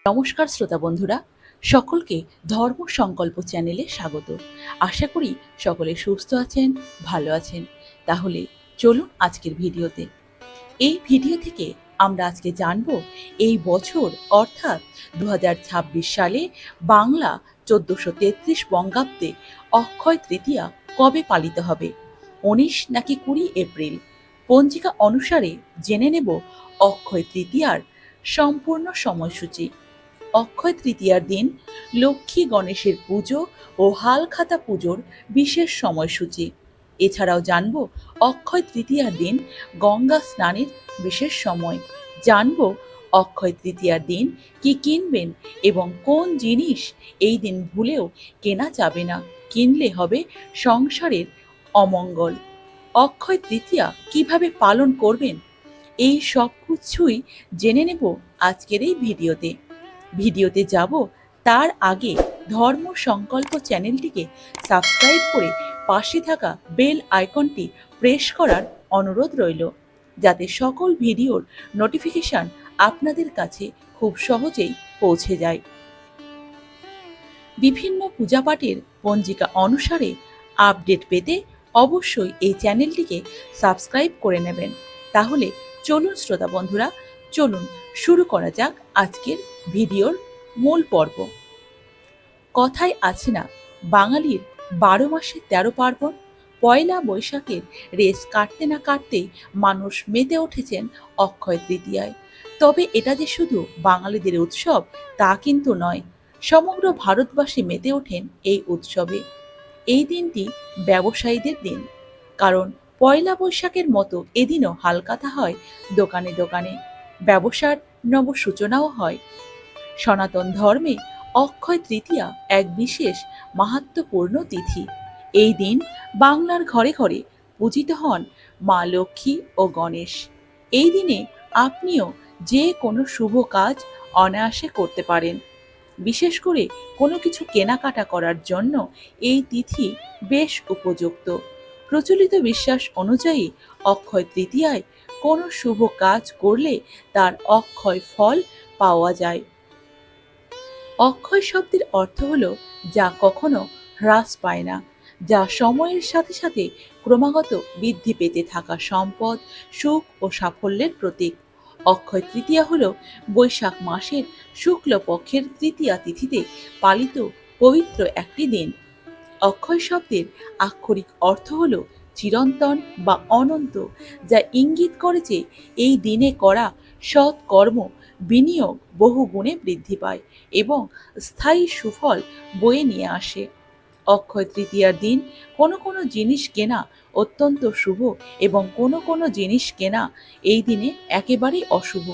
নমস্কার শ্রোতা বন্ধুরা, সকলকে ধর্ম সংকল্প চ্যানেলে স্বাগত। আশা করি সকলে সুস্থ আছেন, ভালো আছেন। তাহলে চলুন আজকের ভিডিওতে। এই ভিডিও থেকে আমরা আজকে জানব এই বছর অর্থাৎ 2026 সালে বাংলা 1433 বঙ্গাব্দে অক্ষয় তৃতীয়া কবে পালিত হবে, 19 নাকি 20 এপ্রিল। পঞ্জিকা অনুসারে জেনে নেব অক্ষয় তৃতীয়ার সম্পূর্ণ সময়সূচি। অক্ষয় তৃতীয়ার দিন লক্ষ্মী গণেশের পুজো ও হালখাতা পুজোর বিশেষ সময়সূচি। এছাড়াও জানব অক্ষয় তৃতীয়ার দিন গঙ্গা স্নানের বিশেষ সময়। জানব অক্ষয় তৃতীয়ার দিন কি কিনবেন এবং কোন জিনিস এই দিন ভুলেও কেনা যাবে না, কিনলে হবে সংসারের অমঙ্গল। অক্ষয় তৃতীয়া কিভাবে পালন করবেন, এই সব কিছুই জেনে নেব আজকের এই ভিডিওতে যাব তার আগে ধর্ম সংকল্প চ্যানেলটিকে সাবস্ক্রাইব করে পাশে থাকা বেল আইকনটি প্রেস করার অনুরোধ রইল, যাতে সকল ভিডিওর নোটিফিকেশন আপনাদের কাছে খুব সহজেই পৌঁছে যায়। বিভিন্ন পূজাপাঠের পঞ্জিকা অনুসারে আপডেট পেতে অবশ্যই এই চ্যানেলটিকে সাবস্ক্রাইব করে নেবেন। তাহলে চলুন শ্রোতা বন্ধুরা, চলুন শুরু করা যাক আজকের ভিডিওর মূল পর্ব। কথায় আছে না, বাঙালির 12 মাসে 13 পার্বণ। পয়লা বৈশাখের রেস কাটতে না কাটতেই মানুষ মেতে উঠেছেন অক্ষয় তৃতীয়ায়। তবে এটা যে শুধু বাঙালিদের উৎসব তা কিন্তু নয়, সমগ্র ভারতবাসী মেতে ওঠেন এই উৎসবে। এই দিনটি ব্যবসায়ীদের দিন, কারণ পয়লা বৈশাখের মতো এদিনও হালখাতা হয় দোকানে দোকানে, ব্যবসার নব সূচনাও হয়। সনাতন ধর্মে অক্ষয় তৃতীয়া এক বিশেষ মাহাত্ম্যপূর্ণ তিথি। এই দিন বাংলার ঘরে ঘরে পূজিত হন মা লক্ষ্মী ও গণেশ। এই দিনে আপনিও যে কোনো শুভ কাজ অনায়াসে করতে পারেন। বিশেষ করে কোনো কিছু কেনাকাটা করার জন্য এই তিথি বেশ উপযুক্ত। প্রচলিত বিশ্বাস অনুযায়ী অক্ষয় তৃতীয়ায় কোনো শুভ কাজ করলে তার অক্ষয় ফল পাওয়া যায়। অক্ষয় শব্দের অর্থ হলো যা কখনো হ্রাস পায় না, যা সময়ের সাথে সাথে ক্রমাগত বৃদ্ধি পেতে থাকা সম্পদ, সুখ ও সাফল্যের প্রতীক। অক্ষয় তৃতীয়া হলো বৈশাখ মাসের শুক্লপক্ষের তৃতীয়া তিথিতে পালিত পবিত্র একটি দিন। অক্ষয় শব্দের আক্ষরিক অর্থ হলো চিরন্তন বা অনন্ত, যা ইঙ্গিত করে যে এই দিনে করা সৎ কর্ম বিনিয়োগ বহু গুণে বৃদ্ধি পায় এবং স্থায়ী সুফল বয়ে নিয়ে আসে। অক্ষয় তৃতীয়ার দিন কোনো কোনো জিনিস কেনা অত্যন্ত শুভ এবং কোনো কোনো জিনিস কেনা এই দিনে একেবারেই অশুভ।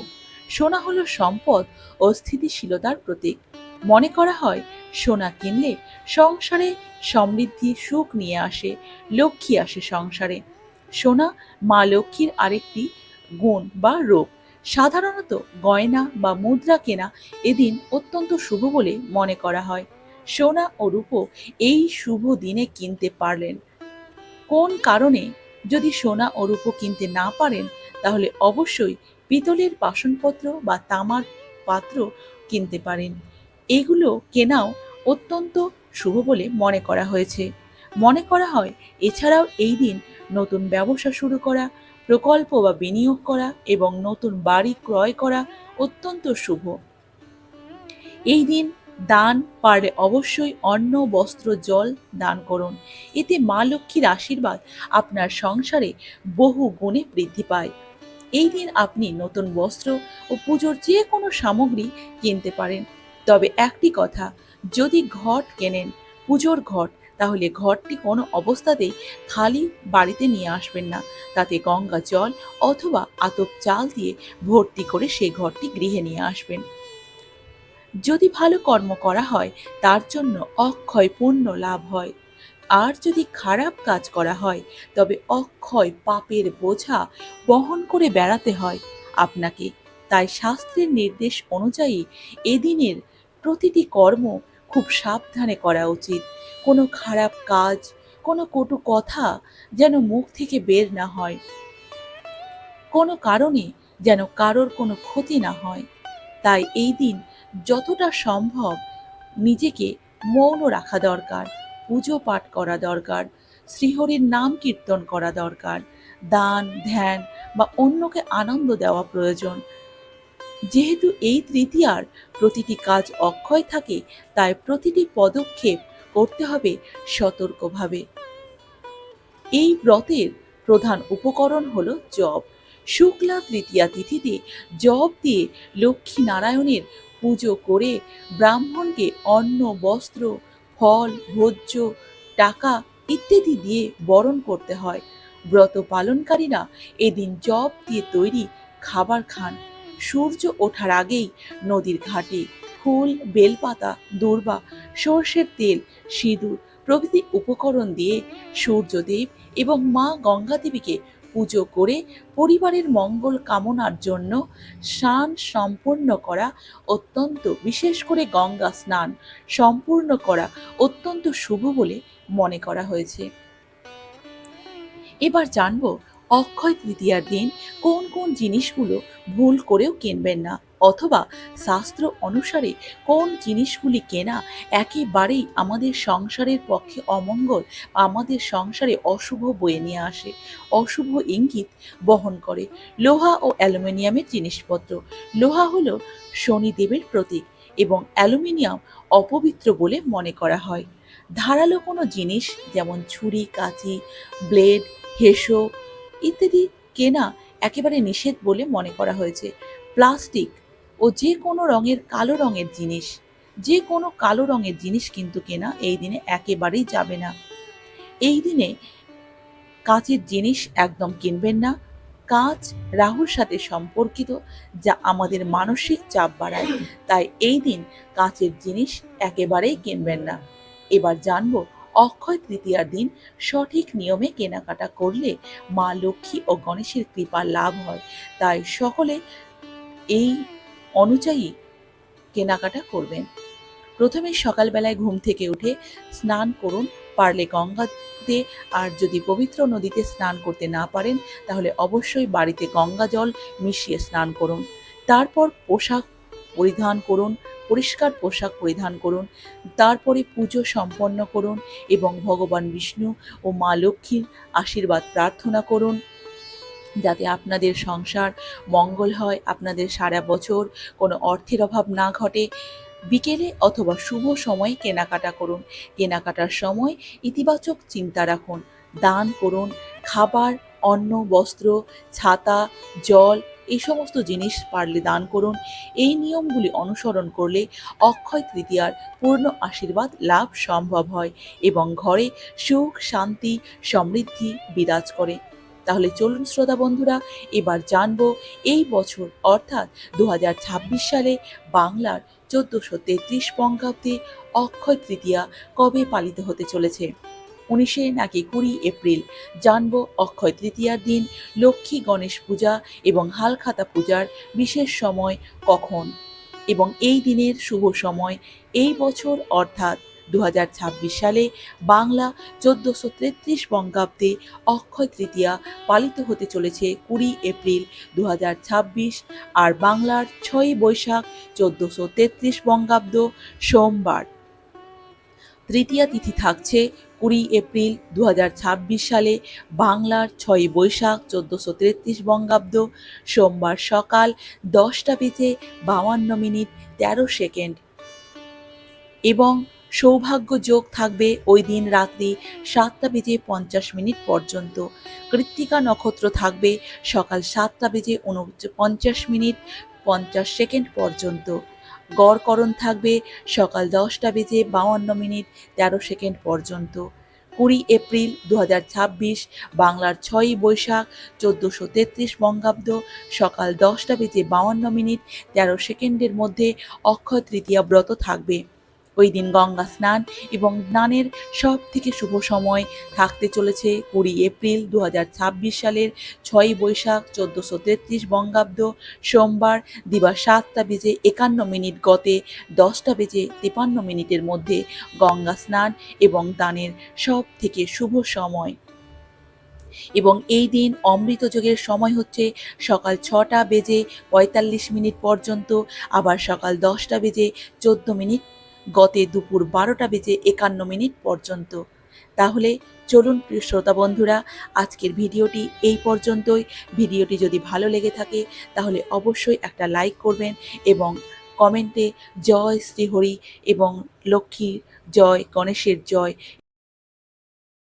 সোনা হলো সম্পদ ও স্থিতিশীলতার প্রতীক। মনে করা হয় সোনা কিনলে সংসারে সমৃদ্ধি সুখ নিয়ে আসে, লক্ষ্মী আসে সংসারে। সোনা মা লক্ষ্মীর আরেকটি গুণ বা রূপ। সাধারণত গয়না বা মুদ্রা কেনা এদিন অত্যন্ত শুভ বলে মনে করা হয়। সোনা ও রূপো এই শুভ দিনে কিনতে পারলেন। কোন কারণে যদি সোনা ও রূপো কিনতে না পারেন, তাহলে অবশ্যই পিতলের বাসনপত্র বা তামার পাত্র কিনতে পারেন। এগুলো কেনাও অত্যন্ত শুভ বলে মনে করা হয়েছে। মনে করা হয় এছাড়াও এই দিন নতুন ব্যবসা শুরু করা, প্রকল্প বা বিনিয়োগ করা এবং নতুন বাড়ি ক্রয় করা অত্যন্ত শুভ। এই দিন দান পারলে অবশ্যই অন্ন, বস্ত্র, জল দান করুন। এতে মা লক্ষ্মীর আশীর্বাদ আপনার সংসারে বহু গুণে বৃদ্ধি পায়। এই দিন আপনি নতুন বস্ত্র ও পুজোর যে কোনো সামগ্রী কিনতে পারেন। তবে একটি কথা, যদি ঘট কেনেন, পুজোর ঘট, তাহলে ঘরটি কোনো অবস্থাতেই খালি বাড়িতে নিয়ে আসবেন না। তাতে গঙ্গা জল অথবা আতপ চাল দিয়ে ভর্তি করে সেই ঘরটি গৃহে নিয়ে আসবেন। যদি ভালো কর্ম করা হয় তার জন্য অক্ষয় পুণ্য লাভ হয়, আর যদি খারাপ কাজ করা হয় তবে অক্ষয় পাপের বোঝা বহন করে বেড়াতে হয় আপনাকে। তাই শাস্ত্রের নির্দেশ অনুযায়ী এদিনের প্রতিটি কর্ম খুব সাবধানে করা উচিত। কোনো খারাপ কাজ, কোনো কটু কথা যেন মুখ থেকে বের না হয়, কোনো কারণে যেন কারোর কোনো ক্ষতি না হয়। তাই এই দিন যতটা সম্ভব নিজেকে মৌন রাখা দরকার, পুজো পাঠ করা দরকার, শ্রীহরির নাম কীর্তন করা দরকার, দান ধ্যান বা অন্যকে আনন্দ দেওয়া প্রয়োজন। যেহেতু এই তৃতীয়ার প্রতিটি কাজ অক্ষয় থাকে, তাই প্রতিটি পদক্ষেপ করতে হবে সতর্কভাবে। এই ব্রতের প্রধান উপকরণ হলো জপ। শুক্লা তৃতীয়া তিথিতে জপ দিয়ে লক্ষ্মী নারায়ণের পুজো করে ব্রাহ্মণকে অন্ন, বস্ত্র, ফল, ভোজ্য, টাকা ইত্যাদি দিয়ে বরণ করতে হয়। ব্রত পালনকারীরা এদিন জপ দিয়ে তৈরি খাবার খান। সূর্য ওঠার আগেই নদীর ঘাটে ফুল, বেলপাতা, দূর্বা, সর্ষের তেল, সিঁদুর প্রভৃতি উপকরণ দিয়ে সূর্যদেব এবং মা গঙ্গা দেবীকে পুজো করে পরিবারের মঙ্গল কামনার জন্য স্নান সম্পূর্ণ করা অত্যন্ত, বিশেষ করে গঙ্গা স্নান সম্পূর্ণ করা অত্যন্ত শুভ বলে মনে করা হয়েছে। এবার জানবো অক্ষয় তৃতীয়ার দিন কোন কোন জিনিসগুলো ভুল করেও কিনবেন না, অথবা শাস্ত্র অনুসারে কোন জিনিসগুলি কেনা একেবারেই আমাদের সংসারের পক্ষে অমঙ্গল, আমাদের সংসারে অশুভ বয়ে নিয়ে আসে, অশুভ ইঙ্গিত বহন করে। লোহা ও অ্যালুমিনিয়ামের জিনিসপত্র। লোহা হলো শনিদেবের প্রতীক এবং অ্যালুমিনিয়াম অপবিত্র বলে মনে করা হয়। ধারালো কোনো জিনিস যেমন ছুরি, কাঁচি, ব্লেড, হেসো ইত্যাদি কেনা একেবারে নিষেধ বলে মনে করা হয়েছে। প্লাস্টিক ও যে কোনো রঙের কালো রঙের জিনিস, যে কোনো কালো রঙের জিনিস কিন্তু কেনা এই দিনে একেবারেই যাবে না। এই দিনে কাঁচের জিনিস একদম কিনবেন না। কাঁচ রাহুর সাথে সম্পর্কিত, যা আমাদের মানসিক চাপ বাড়ায়, তাই এই দিন কাঁচের জিনিস একেবারেই কিনবেন না। এবার জানবো অক্ষয় তৃতীয়ার দিন সঠিক নিয়মে কেনাকাটা করলে মা লক্ষ্মী ও গণেশের কৃপা লাভ হয়, তাই সকলে এই অনুযায়ী কেনাকাটা করবেন। প্রথমে সকালবেলায় ঘুম থেকে উঠে স্নান করুন, পারলে গঙ্গাতে, আর যদি পবিত্র নদীতে স্নান করতে না পারেন তাহলে অবশ্যই বাড়িতে গঙ্গা জল মিশিয়ে স্নান করুন। তারপর পোশাক পরিধান করুন, পরিষ্কার পোশাক পরিধান করুন। তারপরে পুজো সম্পন্ন করুন এবং ভগবান বিষ্ণু ও মা লক্ষ্মীর আশীর্বাদ প্রার্থনা করুন যাতে আপনাদের সংসার মঙ্গল হয়, আপনাদের সারা বছর কোনো অর্থের অভাব না ঘটে। বিকেলে অথবা শুভ সময়ে কেনাকাটা করুন। কেনাকাটার সময় ইতিবাচক চিন্তা রাখুন। দান করুন। খাবার, অন্ন, বস্ত্র, ছাতা, জল এই সমস্ত জিনিস পারলে দান করুন। এই নিয়মগুলি অনুসরণ করলে অক্ষয় তৃতীয়ার পূর্ণ আশীর্বাদ লাভ সম্ভব হয় এবং ঘরে সুখ, শান্তি, সমৃদ্ধি বিরাজ করে। তাহলে চলুন শ্রোতা বন্ধুরা, এবার জানবো এই বছর অর্থাৎ 2026 সালে বাংলার 1433 বঙ্গাব্দে অক্ষয় তৃতীয়া কবে পালিত হতে চলেছে। 19 নাকি 20 এপ্রিল। জানবো অক্ষয় তৃতীয়ার দিন লক্ষ্মী গণেশ পূজা এবং হালখাতা পূজার বিশেষ সময় কখন এবং এই দিনের শুভ সময়। এই বছর অর্থাৎ 2026 সালে বাংলা 1433 বঙ্গাব্দে অক্ষয় তৃতীয়া পালিত হতে চলেছে 20 এপ্রিল 2026, আর বাংলার 6 বৈশাখ 1433 বঙ্গাব্দ সোমবার। তৃতীয়া তিথি থাকছে 20 এপ্রিল 2026 সালে বাংলার 6 বৈশাখ 1433 বঙ্গাব্দ সোমবার সকাল 10:52 এবং সৌভাগ্য যোগ থাকবে ওই দিন রাত্রি 7:50 পর্যন্ত। কৃত্তিকা নক্ষত্র থাকবে সকাল 7:49 পর্যন্ত। গড়করণ থাকবে সকাল 10:52 পর্যন্ত। 20 এপ্রিল 2026 বাংলার 6 বৈশাখ 1433 বঙ্গাব্দ সকাল 10:52 মধ্যে অক্ষয় তৃতীয়া ব্রত থাকবে। ওই দিন গঙ্গা স্নান এবং দানের সব থেকে শুভ সময় থাকতে চলেছে 20 এপ্রিল 2026 সালের 6 বৈশাখ 1433 বঙ্গাব্দ সোমবার দিবা 7:51 গতে 10:53 মধ্যে গঙ্গা স্নান এবং দানের সব থেকে শুভ সময়। এবং এই দিন অমৃত যোগের সময় হচ্ছে সকাল 6টা বেজে 45 মিনিট পর্যন্ত, আবার সকাল 10টা বেজে 14 মিনিট, গতে দুপুর 12টা বেজে 51 মিনিট পর্যন্ত। তাহলে চলুন প্রিয় শ্রোতা বন্ধুরা, আজকের ভিডিওটি এই পর্যন্তই। ভিডিওটি যদি ভালো লেগে থাকে তাহলে অবশ্যই একটা লাইক করবেন এবং কমেন্টে জয় শ্রীহরি এবং লক্ষ্মীর জয়, গণেশের জয়